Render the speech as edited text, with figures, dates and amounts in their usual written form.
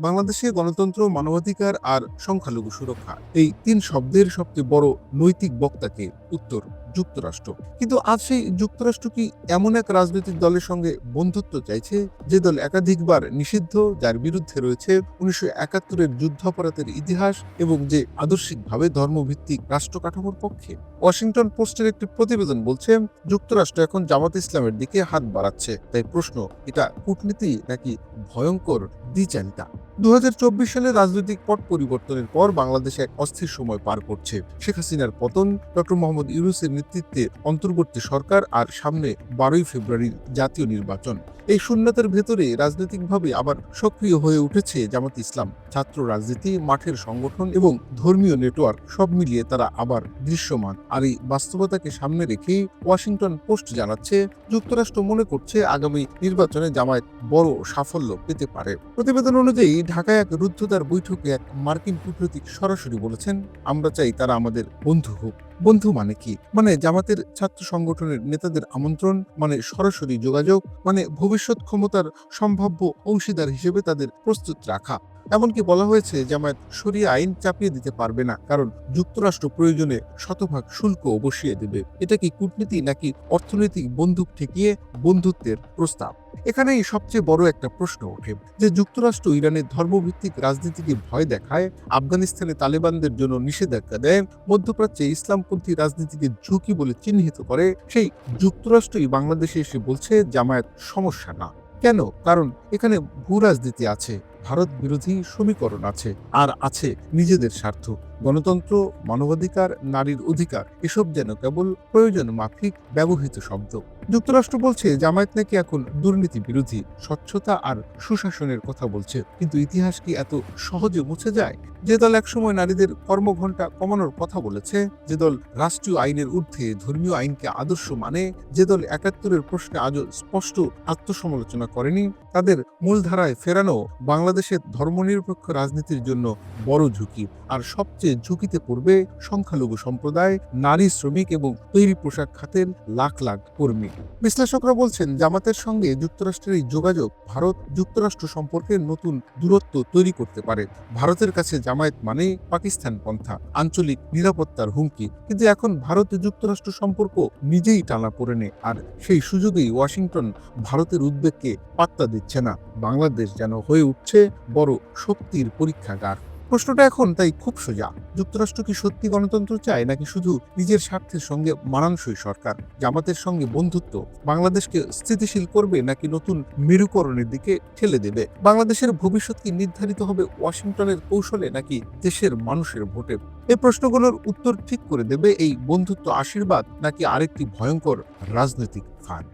বাংলাদেশে গণতন্ত্র, মানবাধিকার আর সংখ্যালঘু সুরক্ষা, এই তিন শব্দের সবচেয়ে বড় নৈতিক বক্তাকে উত্তর যুক্তরাষ্ট্র। কিন্তু আজ সেই যুক্তরাষ্ট্র কি এমন এক রাজনৈতিক দলের সঙ্গে বন্ধুত্ব চাইছে যে দল একাধিকবার নিষিদ্ধ, যার বিরুদ্ধে রয়েছে 1971-এর যুদ্ধাপরাধের ইতিহাস এবং যে আদর্শিকভাবে ধর্মভিত্তিক রাষ্ট্র কাঠামোর পক্ষে? ওয়াশিংটন পোস্টের একটি প্রতিবেদন বলছে যুক্তরাষ্ট্র এখন জামাত ইসলামের দিকে হাত বাড়াচ্ছে। তাই প্রশ্ন, এটা কূটনীতি নাকি ভয়ঙ্কর দ্বিচারিতা? 2024 সালে রাজনৈতিক পট পরিবর্তনের পর বাংলাদেশে এক অস্থির সময় পার করছে। শেখ হাসিনার পতন, ডক্টর মোহাম্মদ ইউনূসের নেতৃত্বে অন্তর্বর্তী সরকার আর সামনে 12ই ফেব্রুয়ারির জাতীয় নির্বাচন। এই শূন্যতার ভেতরে রাজনৈতিকভাবে আবার সক্রিয় হয়ে উঠেছে জামাত ইসলাম। ছাত্র রাজনীতি, মাঠের সংগঠন এবং ধর্মীয় নেটওয়ার্ক সব মিলিয়ে তারা আবার দৃশ্যমান। আর এই বাস্তবতাকে সামনে রেখেই ওয়াশিংটন পোস্ট জানাচ্ছে যুক্তরাষ্ট্র মনে করছে আগামী নির্বাচনে জামায়াত বড় সাফল্য পেতে পারে। প্রতিবেদন অনুযায়ী ঢাকায় এক রুদ্ধদ্বার বৈঠকে এক মার্কিন কূটনীতিক সরাসরি বলেছেন, আমরা চাই তারা আমাদের বন্ধু হোক। বন্ধু মানে কি? মানে জামাতের ছাত্র সংগঠনের নেতাদের আমন্ত্রণ, মানে সরাসরি যোগাযোগ, মানে ভবিষ্যৎ ক্ষমতার সম্ভাব্য অংশীদার হিসেবে তাদের প্রস্তুত রাখা। এমনকি বলা হয়েছে জামায়াত শরিয়া আইন চাপিয়ে দিতে পারবে না, কারণ যুক্তরাষ্ট্র প্রয়োজনে শতভাগ শুল্ক বসিয়ে দেবে। এটা কি কূটনীতি নাকি অর্থনৈতিক বন্দুক ঠেকিয়ে বন্ধুত্বের প্রস্তাব? এখানেই সবচেয়ে বড় একটা প্রশ্ন ওঠে যে যুক্তরাষ্ট্র ইরানের ধর্মভিত্তিক রাজনীতিকে ভয় দেখায়, আফগানিস্তানে তালেবানদের জন্য নিষেধাজ্ঞা দেয়, মধ্যপ্রাচ্যে ইসলামপন্থী রাজনীতিকে ঝুঁকি বলে চিহ্নিত করে, সেই যুক্তরাষ্ট্রই বাংলাদেশে এসে বলছে জামায়াত সমস্যা না। কেন? কারণ এখানে ভূ রাজনীতি আছে, ভারত বিরোধী সমীকরণ আছে, আর আছে নিজেদের স্বার্থ। গণতন্ত্র, মানবাধিকার, নারীর অধিকার এসব যেন কেবল প্রয়োজন মাফিক ব্যবহৃত শব্দ। যুক্তরাষ্ট্র বলছে জামায়াত নাকি এখন দুর্নীতি বিরোধী, স্বচ্ছতা আর সুশাসনের কথা বলছে। কিন্তু ইতিহাস কি এত সহজে মুছে যায়? যে দল একসময় নারীদের কর্মঘণ্টা কমানোর কথা বলেছে, যে দল রাষ্ট্রীয় আইনের ঊর্ধ্বে ধর্মীয় আইনকে আদর্শ মানে, যে দল 71-এর প্রশ্নে আজও স্পষ্ট আত্মসমালোচনা করেনি, তাদের মূলধারায় ফেরানো বাংলাদেশের ধর্মনিরপেক্ষ রাজনীতির জন্য বড় ঝুঁকি। আর সবচেয়ে ঝুঁকিতে পড়বে সংখ্যালঘু সম্প্রদায়, নারী, শ্রমিক এবং তৈরি পোশাক খাতের লাখ লাখ কর্মী। বিশ্লেষকরা বলছেন জামাতের সঙ্গে যুক্তরাষ্ট্রের এই যোগাযোগ ভারত যুক্তরাষ্ট্র সম্পর্কে নতুন দূরত্ব তৈরি করতে পারে। ভারতের কাছে জামায়াত মানে পাকিস্তান পন্থা, আঞ্চলিক নিরাপত্তার হুমকি। কিন্তু এখন ভারত যুক্তরাষ্ট্র সম্পর্ক নিজেই টানাপোড়েনে, আর সেই সুযোগেই ওয়াশিংটন ভারতের উদ্বেগকে পাত্তা দিচ্ছে না। বাংলাদেশ যেন হয়ে উঠছে বড় শক্তির পরীক্ষাগার। প্রশ্নটা এখন তাই খুব সোজা, যুক্তরাষ্ট্র কি সত্যি গণতন্ত্র চায় নাকি শুধু নিজের স্বার্থের সঙ্গে মানানসই সরকার? জামাতের সঙ্গে বন্ধুত্ব বাংলাদেশকে স্থিতিশীল করবে নাকি নতুন মেরুকরণের দিকে ঠেলে দেবে? বাংলাদেশের ভবিষ্যৎ কি নির্ধারিত হবে ওয়াশিংটনের কৌশলে নাকি দেশের মানুষের ভোটে? এই প্রশ্নগুলোর উত্তর ঠিক করে দেবে এই বন্ধুত্ব আশীর্বাদ নাকি আরেকটি ভয়ঙ্কর রাজনৈতিক ফাঁদ।